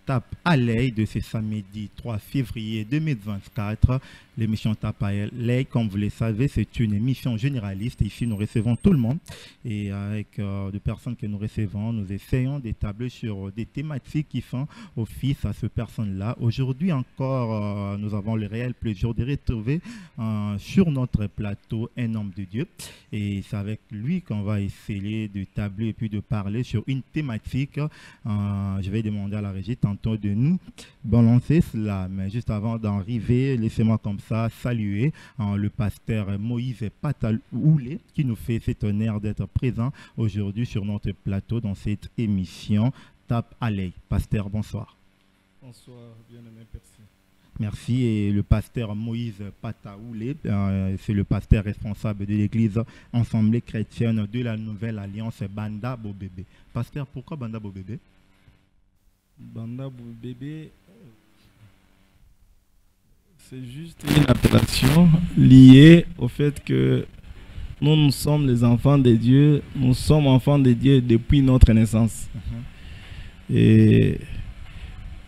Tape à l'œil de ce samedi 3 février 2024. L'émission Tape à l'œil, comme vous le savez, c'est une émission généraliste. Ici, nous recevons tout le monde. Et avec des personnes que nous recevons, nous essayons d'établir sur des thématiques qui font office à ces personnes-là. Aujourd'hui encore, nous avons le réel plaisir de retrouver sur notre plateau un homme de Dieu. Et c'est avec lui qu'on va essayer d'établir et puis de parler sur une thématique. Je vais demander à la régie tantôt de nous balancer cela. Mais juste avant d'arriver, laissez-moi comme ça saluer le pasteur Moïse Pataoulé qui nous fait cet honneur d'être présent aujourd'hui sur notre plateau dans cette émission Tape à l'œil. Pasteur, bonsoir. Bonsoir, bien-aimé, merci. Merci. Et le pasteur Moïse Pataoulé, c'est le pasteur responsable de l'église Assemblée chrétienne de la Nouvelle Alliance Banda Bobébé. Pasteur, pourquoi Banda Bobébé? Banda Bobébé, c'est juste une appellation liée au fait que nous sommes les enfants de Dieu, nous sommes enfants de Dieu depuis notre naissance. Et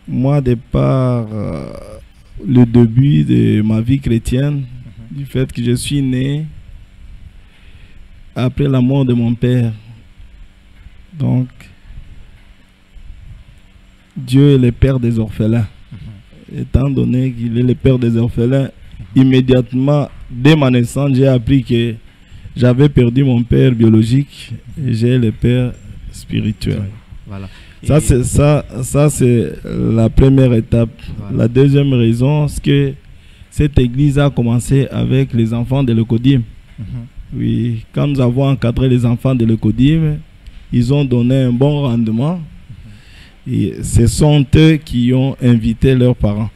moi, de par le début de ma vie chrétienne, du fait que je suis né après la mort de mon père, donc Dieu est le père des orphelins. Étant donné qu'il est le père des orphelins, immédiatement, dès ma naissance, j'ai appris que j'avais perdu mon père biologique et j'ai le père spirituel. Voilà. Ça c'est la première étape. Voilà. La deuxième raison, c'est que cette église a commencé avec les enfants de l'Ecodim. Oui, quand nous avons encadré les enfants de l'Ecodim, ils ont donné un bon rendement. Et ce sont eux qui ont invité leurs parents.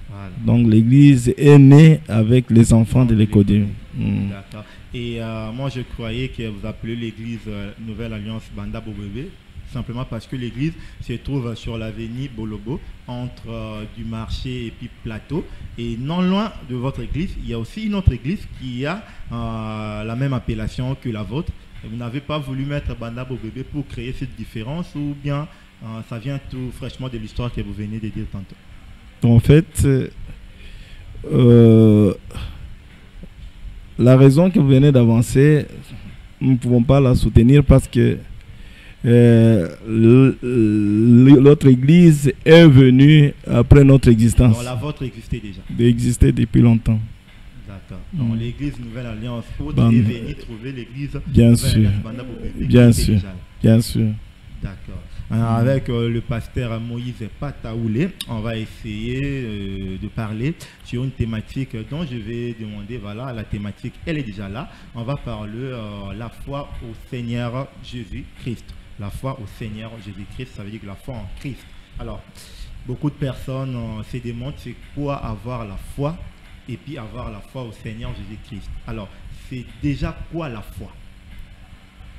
Voilà. Donc l'église est née avec les enfants de l'Ecodim. D'accord. Et moi je croyais que vous appelez l'église Nouvelle Alliance Banda Bobébé simplement parce que l'église se trouve sur l'avenue Bolobo entre du marché et puis plateau. Et non loin de votre église, il y a aussi une autre église qui a la même appellation que la vôtre. Et vous n'avez pas voulu mettre Banda Bobébé pour créer cette différence ou bien ça vient tout fraîchement de l'histoire que vous venez de dire tantôt? En fait, la raison que vous venez d'avancer, nous ne pouvons pas la soutenir parce que l'autre église est venue après notre existence. Donc la vôtre existait déjà? Existait depuis longtemps. D'accord. Donc l'église Nouvelle Alliance est venue trouver l'église bien sûr. Bien sûr. Bien sûr. D'accord. Avec le pasteur Moïse Pataoulé, on va essayer de parler sur une thématique dont je vais demander, voilà, la thématique, elle est déjà là. On va parler la foi au Seigneur Jésus-Christ. La foi au Seigneur Jésus-Christ, ça veut dire que la foi en Christ. Alors, beaucoup de personnes se demandent c'est quoi avoir la foi et puis avoir la foi au Seigneur Jésus-Christ. Alors, c'est déjà quoi la foi?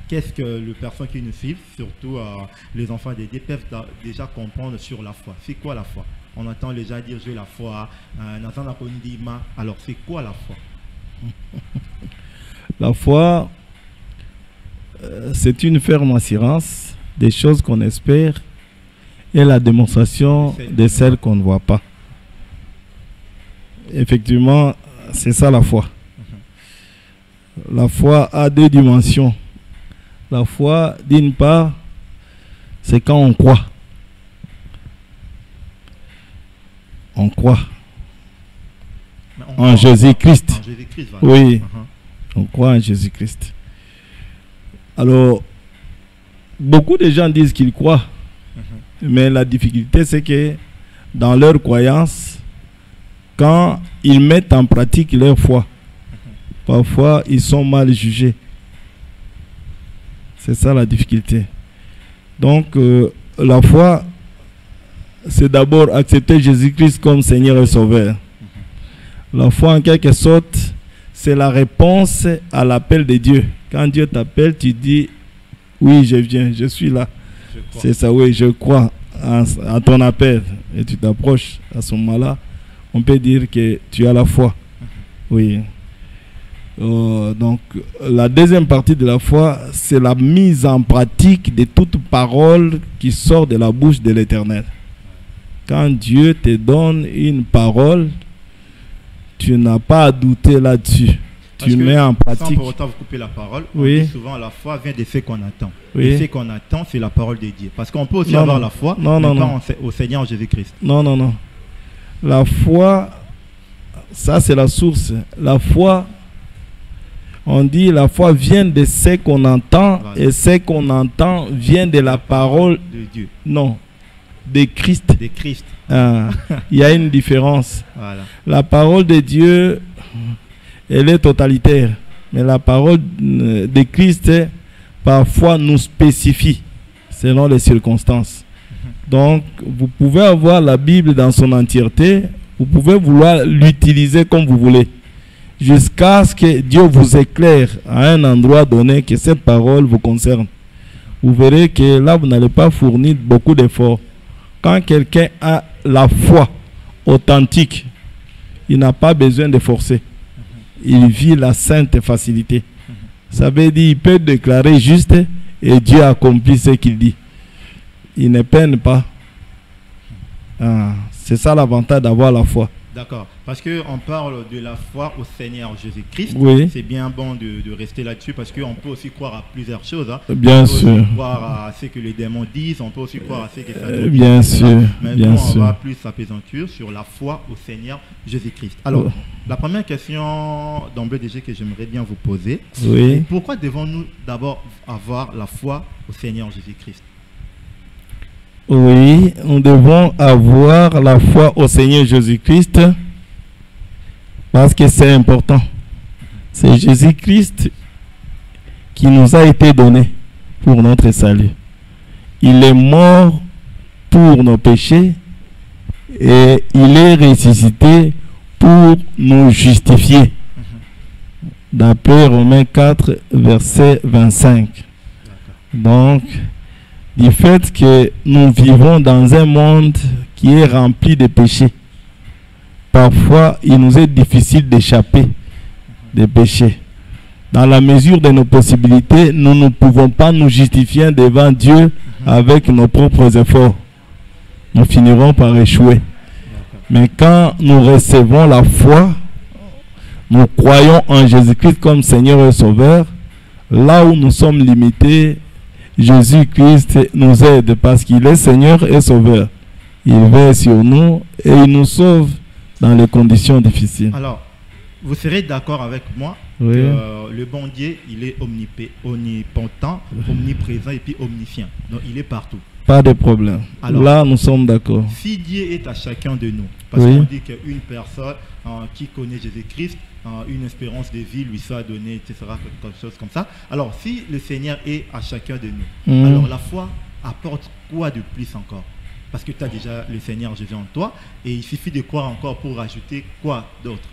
Qu'est-ce que les personnes qui nous suivent, surtout les enfants des dieux, peuvent déjà comprendre sur la foi? C'est quoi la foi? On entend déjà dire j'ai la foi, alors c'est quoi la foi? La foi, c'est une ferme assurance des choses qu'on espère et la démonstration de celles qu'on ne voit pas. Effectivement, c'est ça la foi. La foi a deux dimensions. La foi, d'une part, c'est quand on croit. On croit en Jésus-Christ. Voilà. Oui, on croit en Jésus-Christ. Alors, beaucoup de gens disent qu'ils croient. Mais la difficulté, c'est que dans leur croyance, quand ils mettent en pratique leur foi, parfois ils sont mal jugés. C'est ça la difficulté. Donc, la foi, c'est d'abord accepter Jésus-Christ comme Seigneur et Sauveur. La foi, en quelque sorte, c'est la réponse à l'appel de Dieu. Quand Dieu t'appelle, tu dis, oui, je viens, je suis là. C'est ça, oui, je crois à ton appel. Et tu t'approches à ce moment-là. On peut dire que tu as la foi. Oui. Donc, la deuxième partie de la foi, c'est la mise en pratique de toute parole qui sort de la bouche de l'Éternel. Quand Dieu te donne une parole, tu n'as pas à douter là-dessus. Tu mets en pratique. Sans pour autant vous couper la parole, oui. On dit souvent la foi vient des faits qu'on attend. Oui. Les faits qu'on attend, c'est la parole de Dieu. Parce qu'on peut aussi avoir la foi, mais pas au Seigneur Jésus-Christ. Non. La foi, ça c'est la source. La foi, on dit la foi vient de ce qu'on entend, voilà. Et ce qu'on entend vient de la parole de Dieu. Non, de Christ. De Christ. Il y a une différence. Voilà. La parole de Dieu, elle est totalitaire. Mais la parole de Christ, parfois, nous spécifie selon les circonstances. Donc, vous pouvez avoir la Bible dans son entièreté. Vous pouvez vouloir l'utiliser comme vous voulez. Jusqu'à ce que Dieu vous éclaire à un endroit donné que cette parole vous concerne. Vous verrez que là, vous n'allez pas fournir beaucoup d'efforts. Quand quelqu'un a la foi authentique, il n'a pas besoin de forcer. Il vit la sainte facilité. Ça veut dire qu'il peut déclarer juste et Dieu accomplit ce qu'il dit. Il ne peine pas. C'est ça l'avantage d'avoir la foi. D'accord. Parce qu'on parle de la foi au Seigneur Jésus-Christ. Oui. C'est bien bon de rester là-dessus parce qu'on peut aussi croire à plusieurs choses. Hein. Bien sûr. On peut aussi croire à ce que les démons disent. On peut aussi croire à ce que ça dit. Bien sûr. Mais bien nous, sûr. On va plus s'apaisantir sur la foi au Seigneur Jésus-Christ. Alors, la première question d'emblée déjà que j'aimerais bien vous poser. Oui. Pourquoi devons-nous d'abord avoir la foi au Seigneur Jésus-Christ? Oui, nous devons avoir la foi au Seigneur Jésus-Christ parce que c'est important. C'est Jésus-Christ qui nous a été donné pour notre salut. Il est mort pour nos péchés et il est ressuscité pour nous justifier. D'après Romains 4, verset 25. Donc, du fait que nous vivons dans un monde qui est rempli de péchés, parfois il nous est difficile d'échapper des péchés. Dans la mesure de nos possibilités, nous ne pouvons pas nous justifier devant Dieu avec nos propres efforts. Nous finirons par échouer. Mais quand nous recevons la foi, nous croyons en Jésus-Christ comme Seigneur et Sauveur, là où nous sommes limités, Jésus-Christ nous aide parce qu'il est Seigneur et Sauveur. Il veille sur nous et il nous sauve dans les conditions difficiles. Alors, vous serez d'accord avec moi oui. que le bon Dieu, il est omnipotent, omniprésent et puis omniscient. Donc, il est partout. Pas de problème. Alors, là, nous sommes d'accord. Si Dieu est à chacun de nous, parce oui. qu'on dit qu'une personne qui connaît Jésus-Christ, une espérance de vie lui soit donnée, etc., quelque chose comme ça. Alors, si le Seigneur est à chacun de nous, alors la foi apporte quoi de plus encore? Parce que tu as déjà le Seigneur Jésus en toi, et il suffit de croire encore pour rajouter quoi d'autre?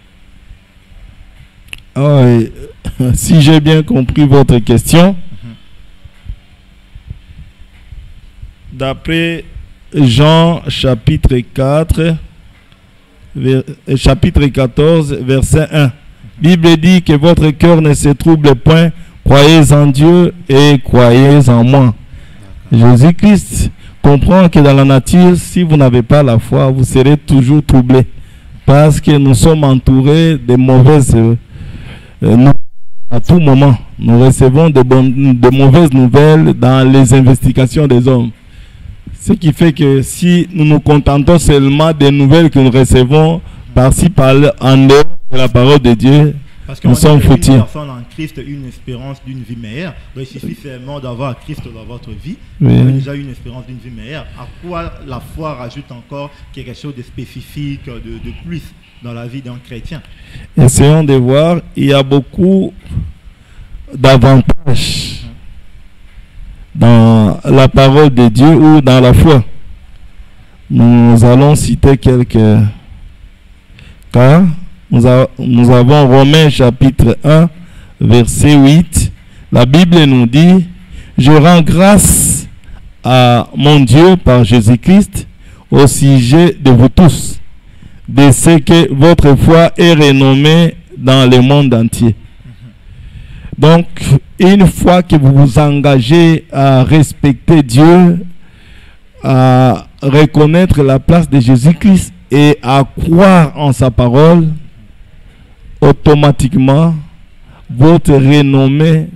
Si j'ai bien compris votre question, d'après Jean chapitre 4, chapitre 14, verset 1, Bible dit que votre cœur ne se trouble point, croyez en Dieu et croyez en moi. Jésus-Christ comprend que dans la nature, si vous n'avez pas la foi, vous serez toujours troublé. Parce que nous sommes entourés de mauvaises à tout moment. Nous recevons de mauvaises nouvelles dans les investigations des hommes. Ce qui fait que si nous nous contentons seulement des nouvelles que nous recevons par-ci, par-là, en dehors de la parole de Dieu, nous sommes foutus. Une personne en Christ, une espérance d'une vie meilleure. Donc il suffit seulement d'avoir Christ dans votre vie. Oui. Vous avez déjà une espérance d'une vie meilleure. À quoi la foi rajoute encore quelque chose de spécifique, de plus dans la vie d'un chrétien? Essayons de voir, il y a beaucoup d'avantages dans la parole de Dieu ou dans la foi. Nous allons citer quelques cas. Nous avons Romains chapitre 1, verset 8. La Bible nous dit: je rends grâce à mon Dieu par Jésus-Christ au sujet de vous tous, de ce que votre foi est renommée dans le monde entier. Donc, une fois que vous vous engagez à respecter Dieu, à reconnaître la place de Jésus-Christ et à croire en sa parole, automatiquement, votre renommée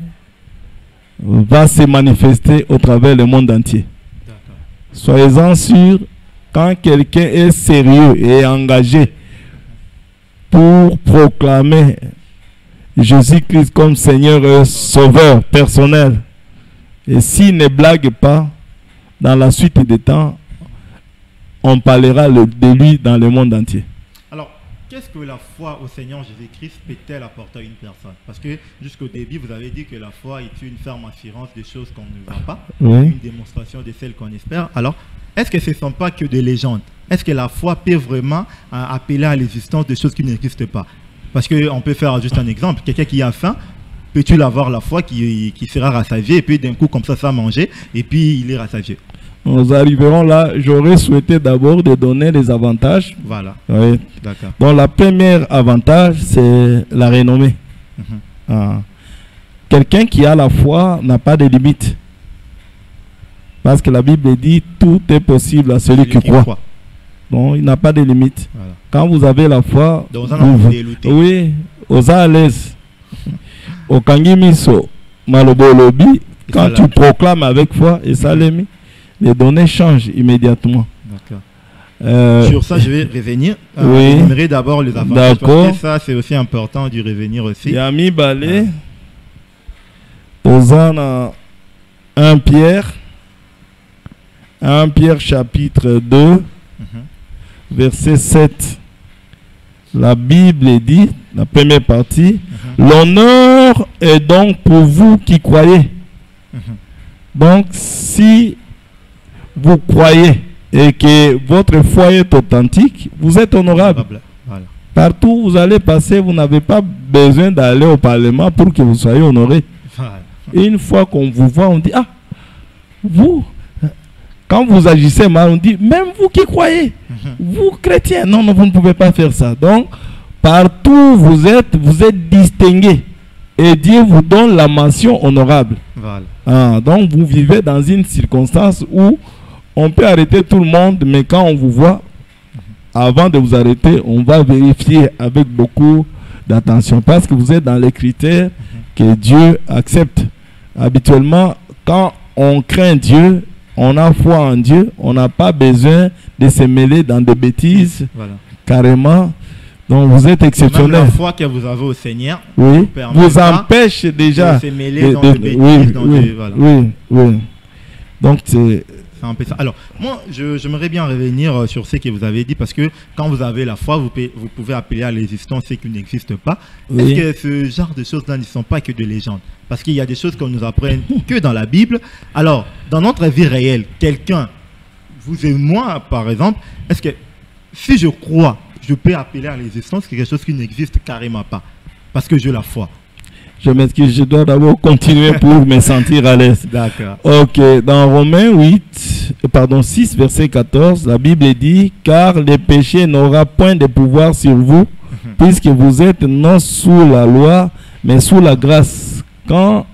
va se manifester au travers du monde entier. Soyez-en sûrs, quand quelqu'un est sérieux et engagé pour proclamer Jésus-Christ comme Seigneur et Sauveur personnel, et s'il ne blague pas, dans la suite des temps, on parlera de lui dans le monde entier. Alors, qu'est-ce que la foi au Seigneur Jésus-Christ peut-elle apporter à une personne? Parce que jusqu'au début, vous avez dit que la foi est une ferme assurance des choses qu'on ne voit pas, une démonstration de celles qu'on espère. Alors, est-ce que ce ne sont pas que des légendes? Est-ce que la foi peut vraiment appeler à l'existence de choses qui n'existent pas? Parce qu'on peut faire juste un exemple. Quelqu'un qui a faim, peux-tu avoir la foi qui sera rassasié et puis d'un coup, comme ça manger et puis il est rassasié? Nous arriverons là. J'aurais souhaité d'abord de donner les avantages. Voilà. Oui. D'accord. Donc, la première avantage, c'est la renommée. Quelqu'un qui a la foi n'a pas de limite. Parce que la Bible dit tout est possible à celui qui croit. Donc, il n'a pas de limite. Voilà. Quand vous avez la foi, oui, aux à l'aise. Au Kangimiso, Malobolobi, quand tu proclames avec foi et Salemi, les données changent immédiatement. D'accord. Sur ça, je vais revenir. J'aimerais d'abord les avantages. Parce que ça, c'est aussi important d'y revenir aussi. Yami Balé, Hosanna 1 Pierre chapitre 2, verset 7. La Bible dit, la première partie, l'honneur est donc pour vous qui croyez. Donc, si vous croyez et que votre foi est authentique, vous êtes honorable. Voilà. Partout où vous allez passer, vous n'avez pas besoin d'aller au Parlement pour que vous soyez honoré. Voilà. Une fois qu'on vous voit, on dit, ah, vous, quand vous agissez mal, on dit, même vous qui croyez, vous chrétiens, non, vous ne pouvez pas faire ça. Donc, partout où vous êtes distingué. Et Dieu vous donne la mention honorable. Voilà. Donc, vous vivez dans une circonstance où on peut arrêter tout le monde, mais quand on vous voit, avant de vous arrêter, on va vérifier avec beaucoup d'attention parce que vous êtes dans les critères que Dieu accepte. Habituellement, quand on craint Dieu, on a foi en Dieu, on n'a pas besoin de se mêler dans des bêtises, carrément. Donc vous êtes exceptionnel. Même la foi que vous avez au Seigneur vous empêche déjà de se mêler dans des bêtises. Oui. Donc c'est un peu ça. Alors, moi, j'aimerais bien revenir sur ce que vous avez dit, parce que quand vous avez la foi, vous pouvez appeler à l'existence ce qui n'existe pas. Est-ce que ce genre de choses-là ne sont pas que des légendes? Parce qu'il y a des choses qu'on nous apprend que dans la Bible. Alors, dans notre vie réelle, quelqu'un, vous et moi, par exemple, est-ce que si je crois, je peux appeler à l'existence quelque chose qui n'existe carrément pas, parce que j'ai la foi? Je m'excuse, je dois d'abord continuer pour me sentir à l'aise. D'accord. Ok, dans Romains 6, verset 14, la Bible dit, car le péché n'aura point de pouvoir sur vous, puisque vous êtes non sous la loi, mais sous la grâce. Quand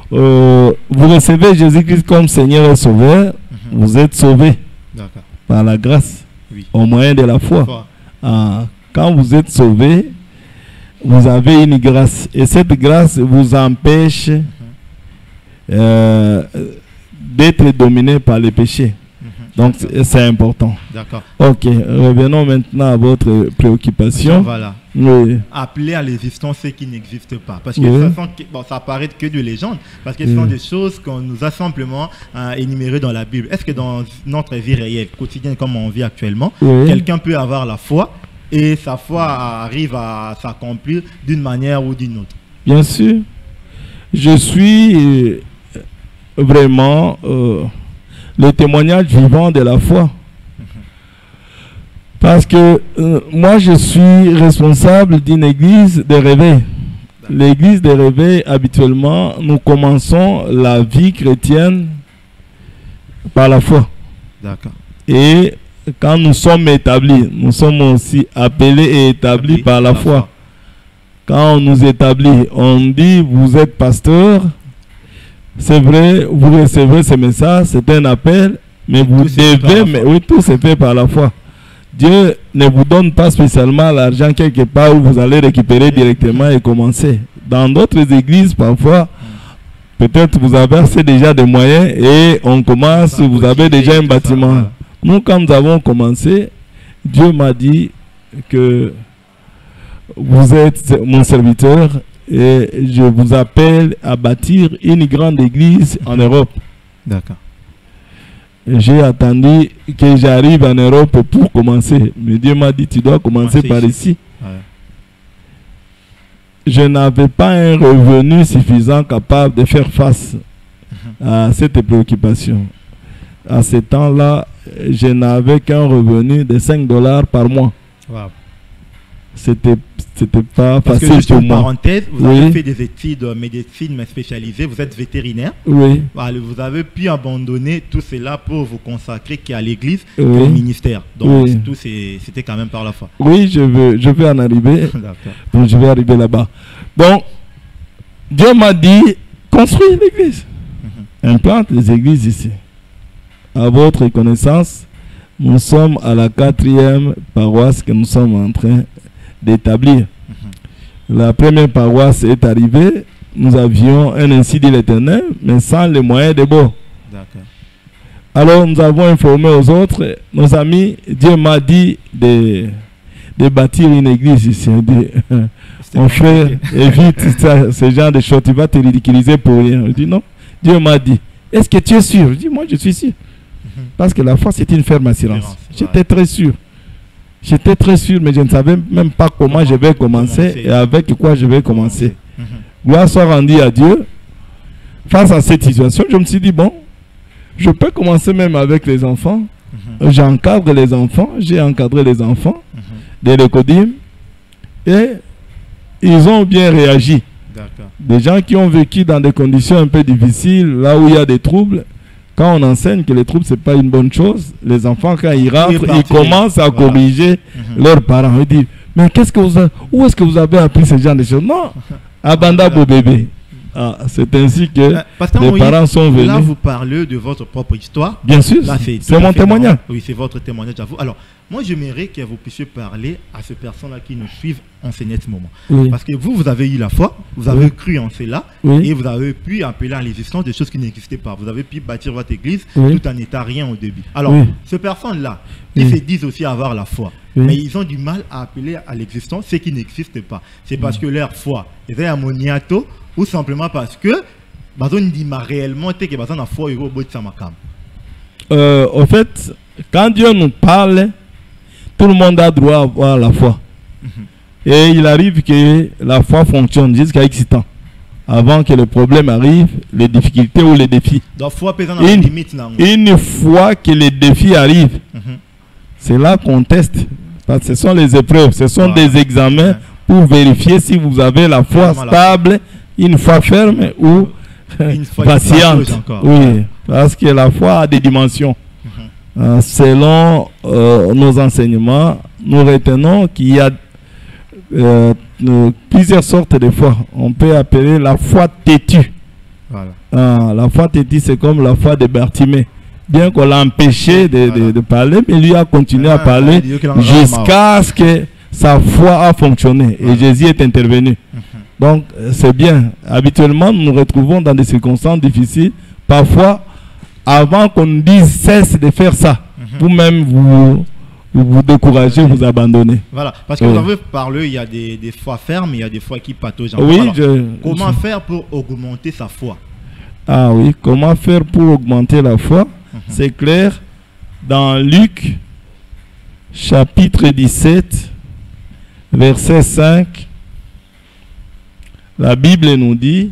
vous recevez Jésus-Christ comme Seigneur et Sauveur, vous êtes sauvés par la grâce, au moyen de la foi. Quand vous êtes sauvés, vous avez une grâce, et cette grâce vous empêche d'être dominé par les péchés. Donc c'est important. D'accord. Ok, revenons maintenant à votre préoccupation. Voilà. Appeler à l'existence ce qui n'existe pas. Parce que ça paraît que de légende, parce que ce sont des choses qu'on nous a simplement énumérées dans la Bible. Est-ce que dans notre vie réelle, quotidienne comme on vit actuellement, quelqu'un peut avoir la foi et sa foi arrive à s'accomplir d'une manière ou d'une autre? Bien sûr. Je suis vraiment le témoignage vivant de la foi. Parce que moi, je suis responsable d'une église de réveil. L'église de réveil, habituellement, nous commençons la vie chrétienne par la foi. D'accord. Et quand nous sommes établis, nous sommes aussi appelés et établis par la foi. Quand on nous établit, on dit, vous êtes pasteur, c'est vrai, vous recevez ce message, c'est un appel, Mais vous devez, mais oui, tout se fait par la foi. Dieu ne vous donne pas spécialement l'argent quelque part où vous allez récupérer directement et commencer. Dans d'autres églises, parfois, peut-être vous avez assez déjà de moyens et on commence, vous avez déjà un bâtiment. Nous, quand nous avons commencé, Dieu m'a dit que vous êtes mon serviteur et je vous appelle à bâtir une grande église en Europe. D'accord. J'ai attendu que j'arrive en Europe pour commencer. Mais Dieu m'a dit, tu dois commencer par ici. Ouais. Je n'avais pas un revenu suffisant capable de faire face à cette préoccupation. À ce temps-là, je n'avais qu'un revenu de $5 par mois. Wow. C'était pas Parce facile que, pour moi. Parenthèse, vous avez fait des études de médecine mais spécialisées, vous êtes vétérinaire. Oui. Voilà, vous avez pu abandonner tout cela pour vous consacrer qu'à l'église, au ministère. Donc tout c'était quand même par la foi. Oui, je vais en arriver. Donc, je vais arriver là-bas. Donc, Dieu m'a dit, construis l'église. Implante les églises ici. À votre connaissance, nous sommes à la 4e paroisse que nous sommes en train d'établir. La première paroisse est arrivée, nous avions un ainsi dit l'Éternel, mais sans les moyens de bord. Alors nous avons informé aux autres, nos amis, Dieu m'a dit de bâtir une église ici. Mon frère, évite ce genre de choses, tu vas te ridiculiser pour rien. Je dis non, Dieu m'a dit, est-ce que tu es sûr? Je dis moi je suis sûr. Parce que la foi c'est une ferme assurance. J'étais très sûr. J'étais très sûr, mais je ne savais même pas comment je vais commencer et avec quoi je vais commencer. Gloire soit rendue à Dieu. Face à cette situation, je me suis dit, bon, je peux commencer même avec les enfants. J'encadre les enfants, j'ai encadré les enfants des Récodim et ils ont bien réagi. Des gens qui ont vécu dans des conditions un peu difficiles, là où il y a des troubles. Quand on enseigne que les troubles, ce n'est pas une bonne chose, les enfants, quand ils rentrent, ils commencent à corriger leurs parents. Ils disent, mais où est-ce que vous avez appris ce genre de choses? Non, abandonne vos bébés. C'est ainsi que les parents sont venus. Là, vous parlez de votre propre histoire. Bien sûr, c'est mon témoignage. Oui, c'est votre témoignage à vous. Alors, moi, j'aimerais que vous puissiez parler à ces personnes-là qui nous suivent en ce moment. Parce que vous avez eu la foi, vous avez cru en cela, et vous avez pu appeler à l'existence des choses qui n'existaient pas. Vous avez pu bâtir votre église tout en n'étant rien au début. Alors, ces personnes-là, ils se disent aussi avoir la foi, mais ils ont du mal à appeler à l'existence ce qui n'existe pas. C'est parce que leur foi est ammoniato, ou simplement parce que réellement que la foi est au bout de sa macam. En fait, quand Dieu nous parle, tout le monde a droit à avoir la foi. Et il arrive que la foi fonctionne jusqu'à X temps. Avant que le problème arrive, les difficultés ou les défis. Donc, foi une fois que les défis arrivent, c'est là qu'on teste. Parce que ce sont les épreuves, ce sont des examens pour vérifier si vous avez la foi stable, une foi ferme ou patiente. Oui, parce que la foi a des dimensions. Selon nos enseignements, nous retenons qu'il y a plusieurs sortes de foi. On peut appeler la foi têtue. La foi têtue, c'est comme la foi de Bartimée. Bien qu'on l'a empêché de parler, mais lui a continué à parler jusqu'à ce que sa foi a fonctionné. Et Jésus est intervenu. Donc, c'est bien. Habituellement, nous nous retrouvons dans des circonstances difficiles. Parfois, avant qu'on nous dise cesse de faire ça, vous-même vous découragez, vous abandonnez. Voilà, parce que vous avez parlé, il y a des foi fermes, il y a des foi qui pataugent. Oui, comment faire pour augmenter sa foi? Ah oui, comment faire pour augmenter la foi? C'est clair, dans Luc, chapitre 17, verset 5, la Bible nous dit,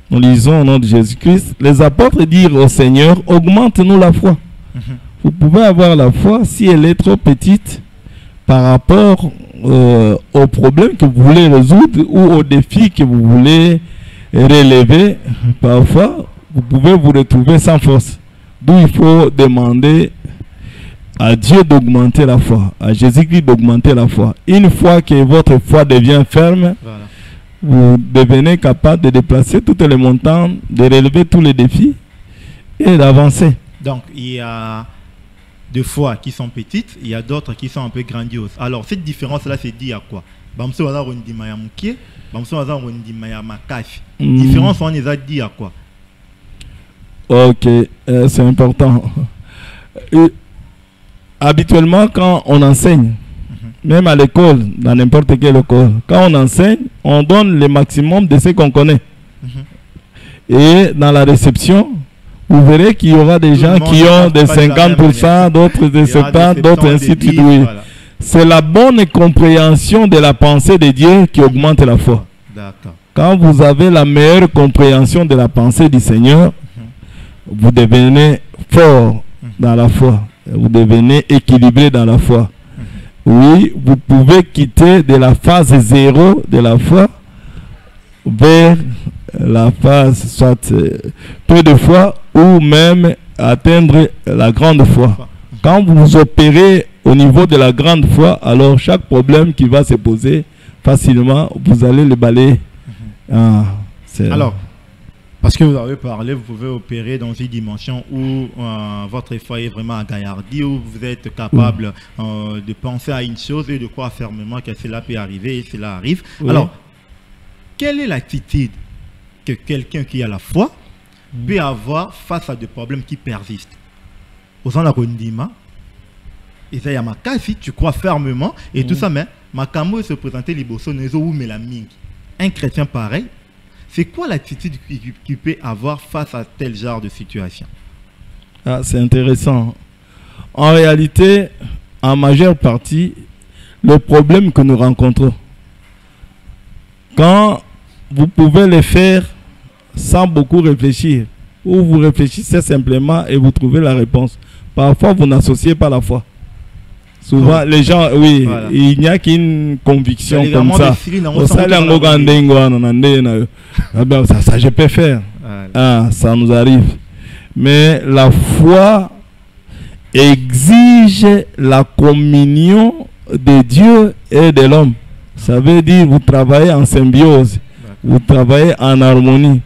nous lisons au nom de Jésus-Christ, les apôtres dirent au Seigneur, augmente-nous la foi. Vous pouvez avoir la foi si elle est trop petite par rapport aux problèmes que vous voulez résoudre ou aux défis que vous voulez relever. Parfois, vous pouvez vous retrouver sans force. D'où il faut demander à Dieu d'augmenter la foi, à Jésus-Christ d'augmenter la foi. Une fois que votre foi devient ferme, vous devenez capable de déplacer toutes les montagnes, de relever tous les défis et d'avancer. Donc, il y a des fois qui sont petites, il y a d'autres qui sont un peu grandioses. Alors, cette différence-là, c'est dit à quoi? Différence, on les a dit à quoi? Ok, c'est important. Habituellement, quand on enseigne, même à l'école, dans n'importe quelle école, quand on enseigne, on donne le maximum de ce qu'on connaît. Et dans la réception, vous verrez qu'il y aura des gens qui ont des 50%, d'autres des 70%, d'autres ainsi de suite. Voilà. C'est la bonne compréhension de la pensée de Dieu qui augmente la foi. Quand vous avez la meilleure compréhension de la pensée du Seigneur, vous devenez fort dans la foi. Vous devenez équilibré dans la foi. Oui, vous pouvez quitter de la phase 0 de la foi vers la phase soit peu de foi ou même atteindre la grande foi. Quand vous opérez au niveau de la grande foi, alors chaque problème qui va se poser facilement, vous allez le balayer. Alors, parce que vous avez parlé, vous pouvez opérer dans une dimension où votre foi est vraiment agaillardi, où vous êtes capable de penser à une chose et de croire fermement que cela peut arriver et cela arrive. Oui. Alors, quelle est l'attitude que quelqu'un qui a la foi peut avoir face à des problèmes qui persistent? Aux gens la rondima, et ça y a ma cas, si tu crois fermement et tout ça, mais ma camo se présenter les bossons ou melaming. Un chrétien pareil, c'est quoi l'attitude qu'il peut avoir face à tel genre de situation? Ah, c'est intéressant. En réalité, en majeure partie, le problème que nous rencontrons, quand vous pouvez le faire sans beaucoup réfléchir, ou vous réfléchissez simplement et vous trouvez la réponse, parfois vous n'associez pas la foi. Souvent, les gens, oui, voilà. Il n'y a qu'une conviction comme ça. Ça, je peux faire. Voilà. Ça nous arrive. Mais la foi exige la communion de Dieu et de l'homme. Ça veut dire vous travaillez en symbiose, vous travaillez en harmonie.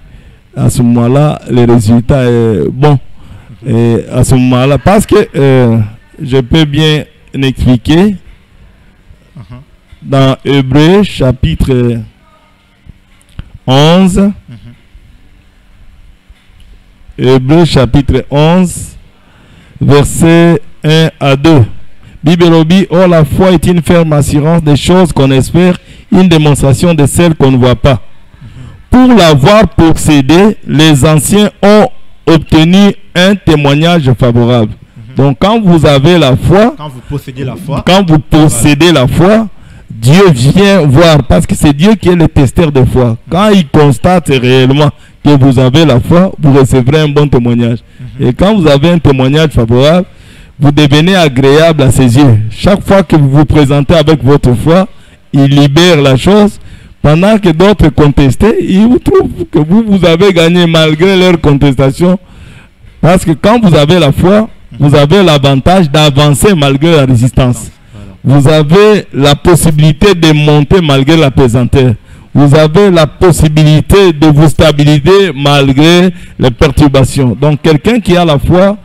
À ce moment-là, le résultat est bon. Et à ce moment-là, parce que je peux bien expliquer dans Hébreux chapitre 11, Hébreux chapitre 11, versets 1 à 2. Bible dit, oh, la foi est une ferme assurance des choses qu'on espère, une démonstration de celles qu'on ne voit pas. Pour l'avoir possédé, les anciens ont obtenu un témoignage favorable. Donc quand vous avez la foi, quand vous possédez la foi, la foi, Dieu vient voir, parce que c'est Dieu qui est le testeur de foi. Quand il constate réellement que vous avez la foi, vous recevrez un bon témoignage. Et quand vous avez un témoignage favorable, vous devenez agréable à ses yeux. Chaque fois que vous vous présentez avec votre foi, il libère la chose. Pendant que d'autres contestaient, ils vous trouvent que vous avez gagné malgré leur contestation. Parce que quand vous avez la foi, vous avez l'avantage d'avancer malgré la résistance. Vous avez la possibilité de monter malgré la pesanteur. Vous avez la possibilité de vous stabiliser malgré les perturbations. Donc quelqu'un qui a la foi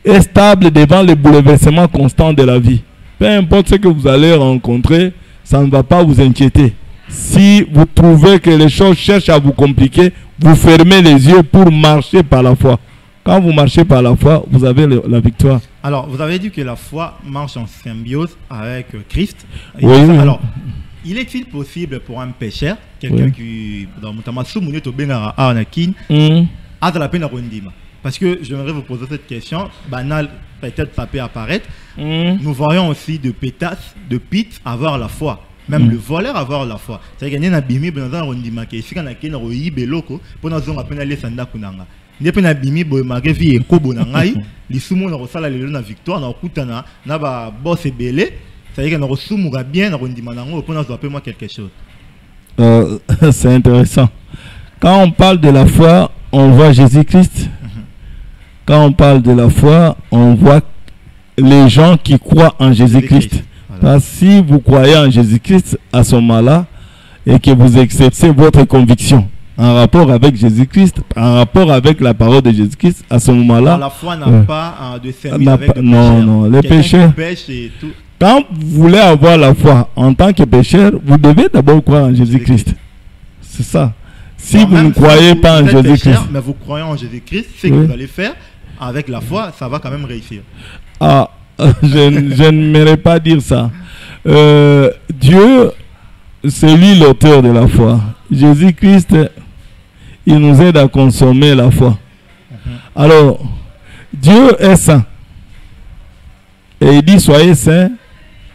est stable devant les bouleversements constants de la vie. Peu importe ce que vous allez rencontrer, ça ne va pas vous inquiéter. Si vous trouvez que les choses cherchent à vous compliquer, vous fermez les yeux pour marcher par la foi. Quand vous marchez par la foi, vous avez la victoire. Alors, vous avez dit que la foi marche en symbiose avec Christ. Oui. Alors, il est-il possible pour un pécheur, quelqu'un qui, notamment sous mon benara a la peine à rondima? Parce que j'aimerais vous poser cette question, banale, peut-être ça peut apparaître. Nous voyons aussi de pétasses, de pit avoir la foi. Même le voleur avoir la foi. C'est-à-dire qu'il y a un bimi dans un rondima qui est ici quand il y a un roïbe loko pour nous on appelle les sanda kunanga. Il y a un bimi bo magavi et kobo nangai. Les sumo na rosala le na victoire na kutana na ba boss belé. C'est-à-dire que nous sumo ga bien na rondima nango pour nous appeler moi quelque chose. C'est intéressant. Quand on parle de la foi, on voit Jésus-Christ. Quand on parle de la foi, on voit les gens qui croient en Jésus-Christ. Parce que si vous croyez en Jésus-Christ à ce moment-là et que vous exercez votre conviction, en rapport avec Jésus-Christ, en rapport avec la parole de Jésus-Christ, à ce moment-là. La foi n'a pas de service avec le non, pécheur. non, les pécheurs. Quand vous voulez avoir la foi en tant que pécheur, vous devez d'abord croire en Jésus-Christ. C'est ça. Si vous ne croyez pas en Jésus-Christ. Mais vous croyez en Jésus-Christ, ce que vous allez faire avec la foi, ça va quand même réussir. Ah, je n'aimerais pas dire ça. Dieu, c'est lui l'auteur de la foi. Jésus-Christ, il nous aide à consommer la foi. Alors, Dieu est saint. Et il dit, soyez saints,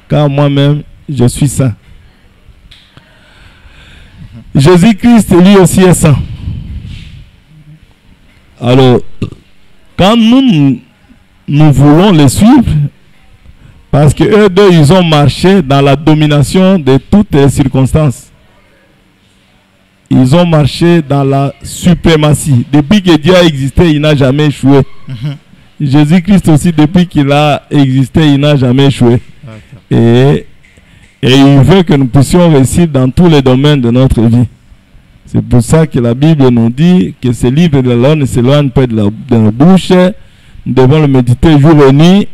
car moi-même, je suis saint. Jésus-Christ, lui aussi, est saint. Alors, quand nous voulons les suivre, parce qu'eux deux, ils ont marché dans la domination de toutes les circonstances. Ils ont marché dans la suprématie. Depuis que Dieu a existé, il n'a jamais échoué. Jésus-Christ aussi, depuis qu'il a existé, il n'a jamais échoué. Et il veut que nous puissions réussir dans tous les domaines de notre vie. C'est pour ça que la Bible nous dit que ce livre de la loi ne s'éloigne pas de nos bouches. Nous devons le méditer jour et nuit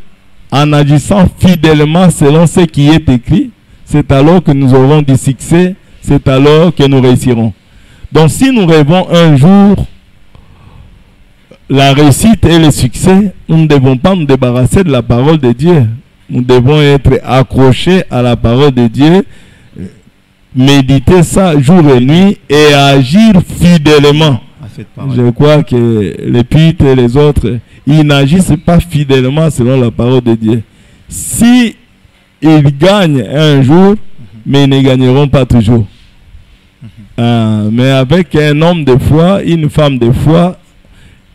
en agissant fidèlement selon ce qui est écrit. C'est alors que nous aurons du succès. C'est alors que nous réussirons. Donc si nous rêvons un jour la réussite et le succès, nous ne devons pas nous débarrasser de la parole de Dieu. Nous devons être accrochés à la parole de Dieu, méditer ça jour et nuit et agir fidèlement. Je crois que les Pites et les autres, ils n'agissent pas fidèlement selon la parole de Dieu. Si ils gagnent un jour, mais ils ne gagneront pas toujours. Mais avec un homme de foi, une femme de foi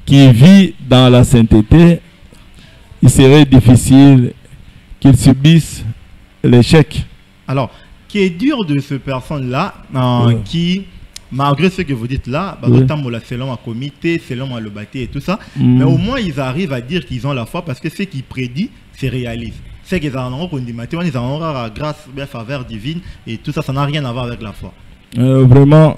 qui vit dans la sainteté, il serait difficile qu'il subisse l'échec. Alors, qui est dur de ces personnes-là, qui, malgré ce que vous dites là, selon un comité, selon le bâti et tout ça, mais au moins ils arrivent à dire qu'ils ont la foi parce que ce qu'ils prédisent, c'est réaliste. C'est qu'ils en ont ils en auront grâce, bien faveur divine et tout ça, ça n'a rien à voir avec la foi. Vraiment,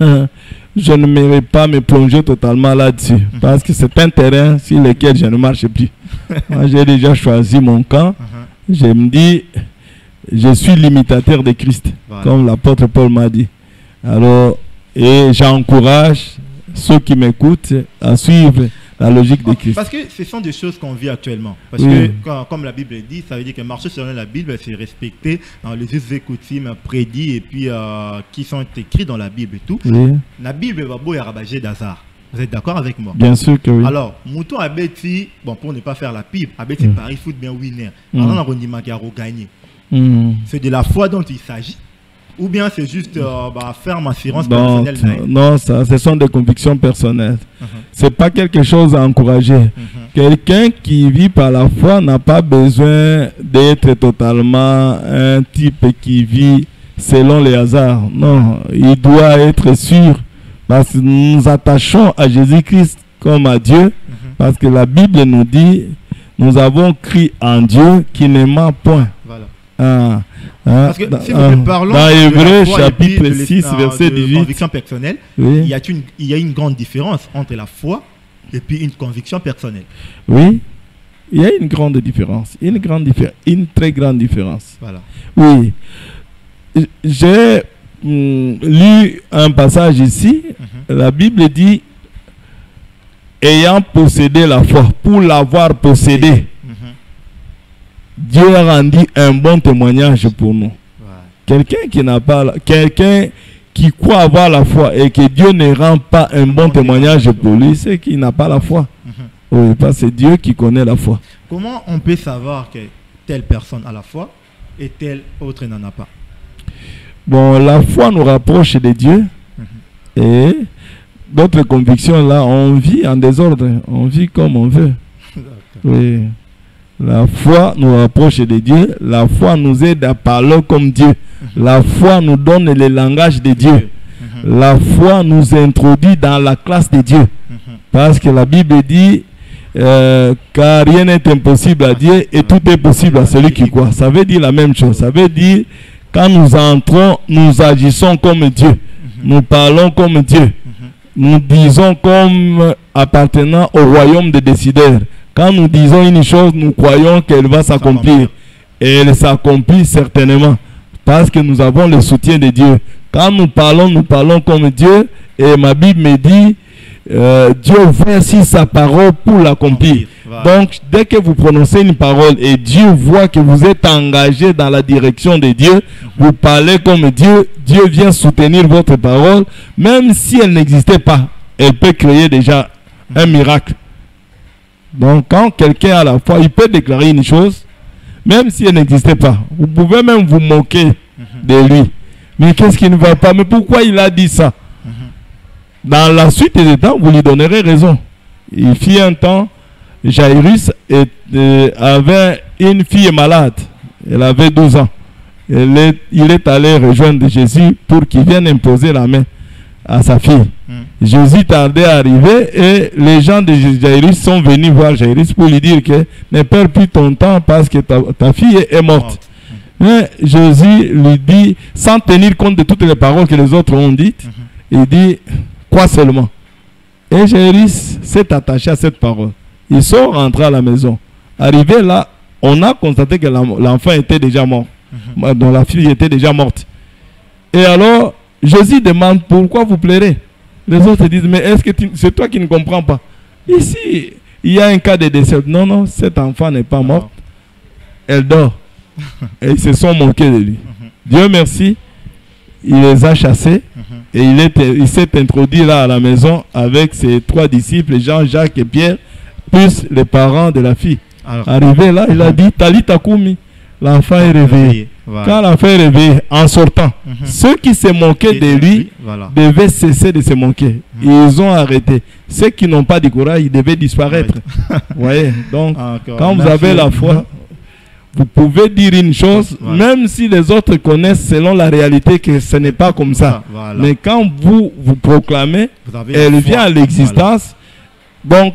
je ne mérite pas me plonger totalement là-dessus parce que c'est un terrain sur lequel je ne marche plus. Moi, j'ai déjà choisi mon camp. Je me dis, je suis l'imitateur de Christ, comme l'apôtre Paul m'a dit. Alors, et j'encourage ceux qui m'écoutent à suivre la logique de Christ. Parce que ce sont des choses qu'on vit actuellement. Parce que, comme la Bible dit, ça veut dire que marcher selon la Bible, c'est respecter les us et coutumes prédits et puis qui sont écrits dans la Bible et tout. La Bible va beau y rabager d'hasard. Vous êtes d'accord avec moi? Bien sûr que oui. Alors, Mouton a bêti, bon, pour ne pas faire la pipe, a bêti Paris Foot bien winner. On a gagné. C'est de la foi dont il s'agit. Ou bien c'est juste faire ma assurance personnelle? Non, ça, ce sont des convictions personnelles. C'est pas quelque chose à encourager. Quelqu'un qui vit par la foi n'a pas besoin d'être totalement un type qui vit selon les hasards. Non, il doit être sûr. Parce que nous nous attachons à Jésus-Christ comme à Dieu. Parce que la Bible nous dit, nous avons cru en Dieu qui ne ment point. Voilà. Parce que si nous parlons dans Hébreux chapitre 6 verset 18, conviction personnelle, il y a une grande différence entre la foi et puis une conviction personnelle. Oui, il y a une grande différence, une très grande différence. Voilà. Oui, j'ai lu un passage ici. La Bible dit, ayant possédé la foi, pour l'avoir possédée, Dieu a rendu un bon témoignage pour nous. Quelqu'un qui n'a pas, quelqu'un qui croit avoir la foi et que Dieu ne rend pas un bon témoignage pour lui, c'est qu'il n'a pas la foi. Oui, parce que c'est Dieu qui connaît la foi. Comment on peut savoir que telle personne a la foi et telle autre n'en a pas? Bon, la foi nous rapproche de Dieu et d'autres convictions là, on vit en désordre, on vit comme on veut. Oui. La foi nous rapproche de Dieu. La foi nous aide à parler comme Dieu. La foi nous donne le langage de Dieu. La foi nous introduit dans la classe de Dieu. Parce que la Bible dit car rien n'est impossible à Dieu et tout est possible à celui qui croit. Ça veut dire la même chose. Ça veut dire quand nous entrons, nous agissons comme Dieu. Nous parlons comme Dieu. nous disons comme appartenant au royaume des décideurs. Quand nous disons une chose, nous croyons qu'elle va s'accomplir. Et elle s'accomplit certainement. Parce que nous avons le soutien de Dieu. Quand nous parlons comme Dieu. Et ma Bible me dit, Dieu versit sa parole pour l'accomplir. Voilà. Donc, dès que vous prononcez une parole et Dieu voit que vous êtes engagé dans la direction de Dieu, vous parlez comme Dieu, Dieu vient soutenir votre parole, même si elle n'existait pas, elle peut créer déjà un miracle. Donc, quand quelqu'un a la foi, il peut déclarer une chose, même si elle n'existait pas. Vous pouvez même vous moquer de lui. Mais qu'est-ce qui ne va pas? Mais pourquoi il a dit ça? Dans la suite des temps, vous lui donnerez raison. Il fit un temps, Jairus avait une fille malade. Elle avait 12 ans. Il est allé rejoindre Jésus pour qu'il vienne imposer la main à sa fille. Jésus tardait à arriver et les gens de Jairus sont venus voir Jairus pour lui dire que ne perds plus ton temps parce que ta fille est morte. Mais Jésus lui dit, sans tenir compte de toutes les paroles que les autres ont dites, il dit, quoi seulement? Et Jairus s'est attaché à cette parole. Ils sont rentrés à la maison. Arrivé là, on a constaté que l'enfant était déjà mort. Dont la fille était déjà morte. Et alors, Jésus demande, pourquoi vous pleurez? Les autres disent, mais est-ce que c'est toi qui ne comprends pas? Ici, il y a un cas de décès. Non, non, cet enfant n'est pas mort. Elle dort. Et ils se sont moqués de lui. Dieu merci, il les a chassés. Et il s'est introduit là à la maison avec ses 3 disciples, Jean, Jacques et Pierre, plus les parents de la fille. Alors, arrivé là, il a dit, Talita Koumi, l'enfant est réveillé. Voilà. Quand l'enfant est réveillé, en sortant, ceux qui se moquaient de lui devaient cesser de se moquer. Ils ont arrêté. Ceux qui n'ont pas de courage, ils devaient disparaître. Vous voyez? Donc, quand vous avez la foi, vous pouvez dire une chose, même si les autres connaissent selon la réalité que ce n'est pas comme ça. Voilà. Mais quand vous proclamez, elle vient à l'existence. Voilà. Donc,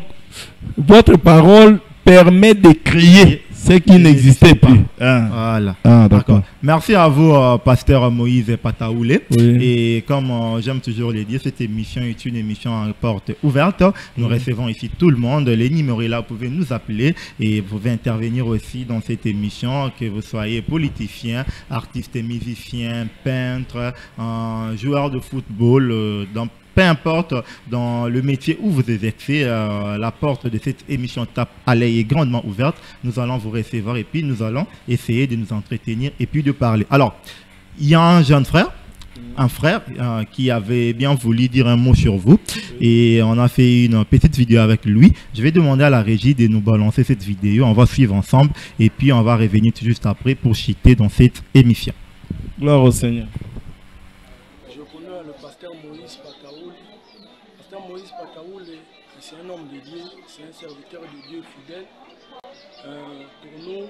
votre parole permet de créer ce qui n'existait plus. Voilà. D'accord. Merci à vous, pasteur Moïse Pataoulé. Oui. Et comme j'aime toujours le dire, cette émission est une émission à porte ouverte. Nous recevons ici tout le monde. Les numéros là, vous pouvez nous appeler et vous pouvez intervenir aussi dans cette émission, que vous soyez politicien, artiste, musicien, peintre, joueur de football, peu importe dans le métier où vous exercez, la porte de cette émission Tape à l'œil est grandement ouverte. Nous allons vous recevoir et puis nous allons essayer de nous entretenir et puis de parler. Alors, il y a un jeune frère, qui avait bien voulu dire un mot sur vous et on a fait une petite vidéo avec lui. Je vais demander à la régie de nous balancer cette vidéo. On va suivre ensemble et puis on va revenir tout juste après pour chiter dans cette émission. Gloire au Seigneur. C'est un homme de Dieu, c'est un serviteur de Dieu fidèle. Pour nous,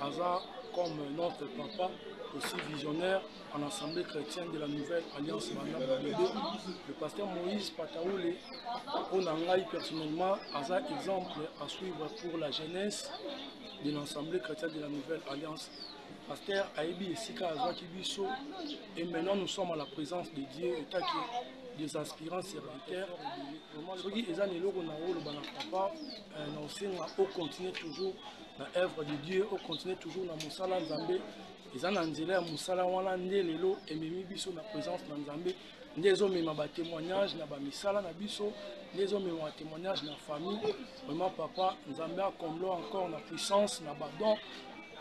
Hazard, comme notre papa, aussi visionnaire en Assemblée chrétienne de la Nouvelle Alliance le pasteur Moïse Pataoulé, on a personnellement Hazard exemple à suivre pour la jeunesse de l'Assemblée chrétienne de la Nouvelle Alliance. Pasteur Aïbi et Sika Hazard Kibiso, et maintenant nous sommes à la présence de Dieu et des aspirants serviteurs. Ceux qui sont là, on continue toujours dans l'œuvre de Dieu, on continue toujours dans Moussala Nzambé. Ils ont un Moussala Wana Ndélelo et Mimi Biso dans la présence de Nzambé. Des hommes ont des témoignages dans la Missala Nabiso, des hommes ont des témoignages dans la famille. Vraiment, papa, Nzambé a comblé encore la puissance, la badon,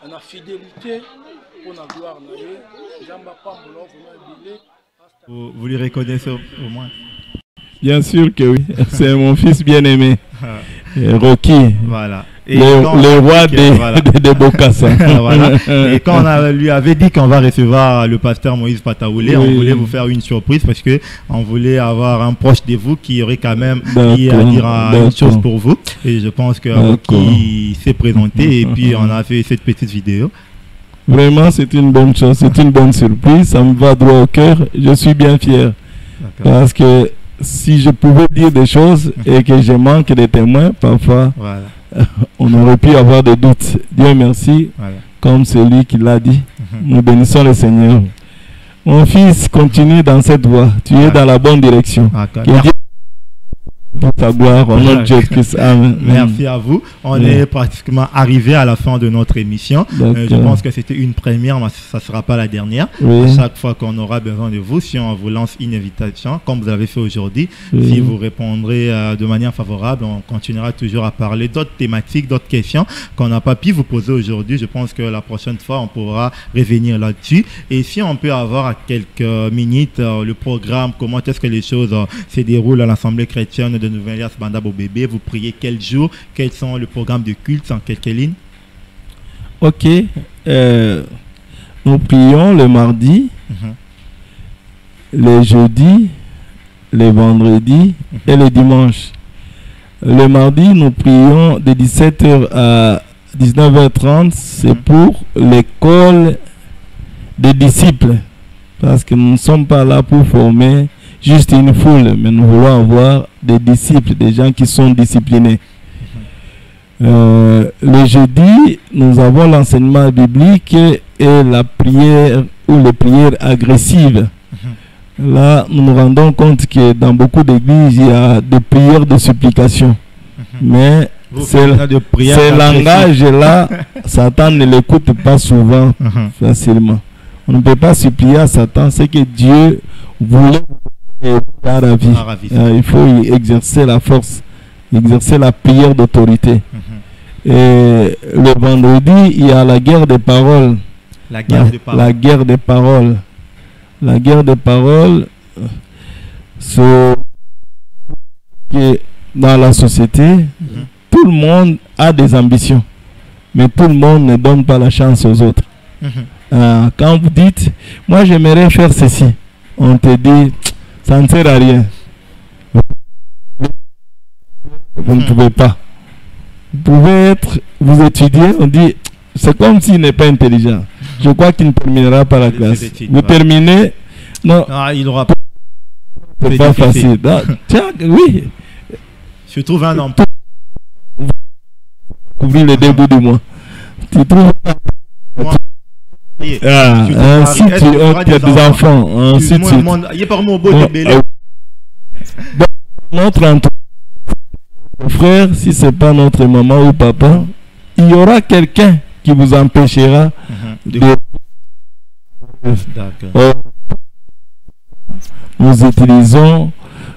la fidélité pour la gloire. Vous les reconnaissez au moins? Bien sûr que oui, c'est mon fils bien-aimé, Rocky, voilà. Et le roi des Bokassa. Voilà. Et quand on lui avait dit qu'on va recevoir le pasteur Moïse Pataoulé, on voulait vous faire une surprise parce qu'on voulait avoir un proche de vous qui aurait quand même dit à dire une chose pour vous. Et je pense que Rocky s'est présenté et puis on a fait cette petite vidéo. Vraiment, c'est une bonne chose, c'est une bonne surprise, ça me va droit au cœur, je suis bien fier. Parce que si je pouvais dire des choses et que je manque de témoins, parfois, on aurait pu avoir des doutes. Dieu merci, comme celui qui l'a dit, nous bénissons le Seigneur. Mon fils, continue dans cette voie, tu es dans la bonne direction. Que Dieu pour ta gloire, au nom de Jésus-Christ. Amen. Merci à vous. On est pratiquement arrivé à la fin de notre émission. Je pense que c'était une première, mais ça ne sera pas la dernière. À chaque fois qu'on aura besoin de vous, si on vous lance une invitation, comme vous l'avez fait aujourd'hui, si vous répondrez de manière favorable, on continuera toujours à parler d'autres thématiques, d'autres questions qu'on n'a pas pu vous poser aujourd'hui. Je pense que la prochaine fois, on pourra revenir là-dessus. Et si on peut avoir à quelques minutes le programme, comment est-ce que les choses se déroulent à l'Assemblée chrétienne de Nouvelle-Aliance Banda Bobébé, vous priez quel jour, quels sont le programme de culte en quelques lignes? Ok, nous prions le mardi, le jeudi, le vendredi et le dimanche. Le mardi, nous prions de 17h à 19h30, c'est pour l'école des disciples. Parce que nous ne sommes pas là pour former juste une foule, mais nous voulons avoir des disciples, des gens qui sont disciplinés. Le jeudi, nous avons l'enseignement biblique et la prière ou les prières agressives. Là, nous nous rendons compte que dans beaucoup d'églises, il y a des prières de supplication. Mais ces langages-là, Satan ne l'écoute pas souvent, facilement. On ne peut pas supplier à Satan ce que Dieu voulait à la vie. Il faut exercer la force, exercer la prière d'autorité. Et le vendredi, il y a la guerre des paroles. La guerre des paroles. La guerre des paroles, c'est que dans la société, tout le monde a des ambitions, mais tout le monde ne donne pas la chance aux autres. Quand vous dites, moi j'aimerais faire ceci, on te dit, ça ne sert à rien. Vous ne pouvez pas. Vous pouvez être, vous étudiez, on dit, c'est comme s'il n'est pas intelligent. Je crois qu'il ne terminera pas la classe. Vous terminez, non. Il aura pas. C'est pas facile. Tiens, oui. Je trouve un emploi. Couvrir les débuts du mois. Tu trouves. Ainsi tu as des enfants. Ainsi tu. Il est par mon beau de Notre entourage, frère, si ce n'est pas notre maman ou papa, il y aura quelqu'un qui vous empêchera de. Nous utilisons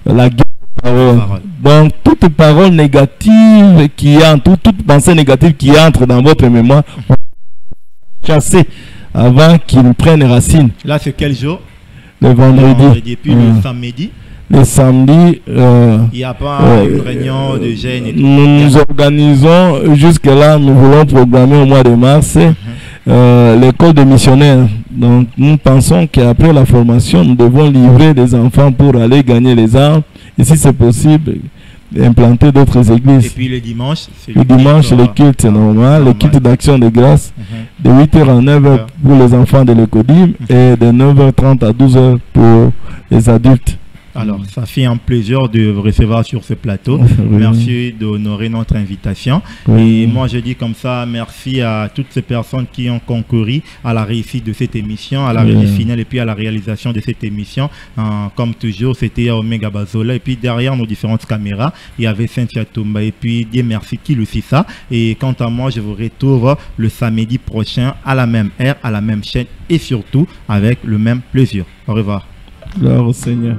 la guerre de parole. Donc, toute parole négative qui entre, toute pensée négative qui entre dans votre mémoire, chasser avant qu'il prenne racine. Là, c'est quel jour? Le vendredi. Et puis le samedi. Le samedi, il n'y a pas une réunion de gêne et tout. Nous organisons, jusque-là, nous voulons programmer au mois de mars l'école des missionnaires. Donc, nous pensons qu'après la formation, nous devons livrer des enfants pour aller gagner les armes. Et si c'est possible, implanter d'autres églises. Et puis le dimanche, le culte, c'est normal. Le culte d'action de grâce, de 8h à 9h pour les enfants de l'école et de 9h30 à 12h pour les adultes. Alors, ça fait un plaisir de vous recevoir sur ce plateau. Merci d'honorer notre invitation. Et moi, je dis comme ça, merci à toutes ces personnes qui ont concouru à la réussite de cette émission, à la réussite finale et puis à la réalisation de cette émission. Comme toujours, c'était Omega Bazola. Et puis derrière nos différentes caméras, il y avait Cynthia Toumba. Et puis, Dieu merci qui le sait ça. Et quant à moi, je vous retrouve le samedi prochain à la même heure, à la même chaîne et surtout avec le même plaisir. Au revoir. Gloire au Seigneur.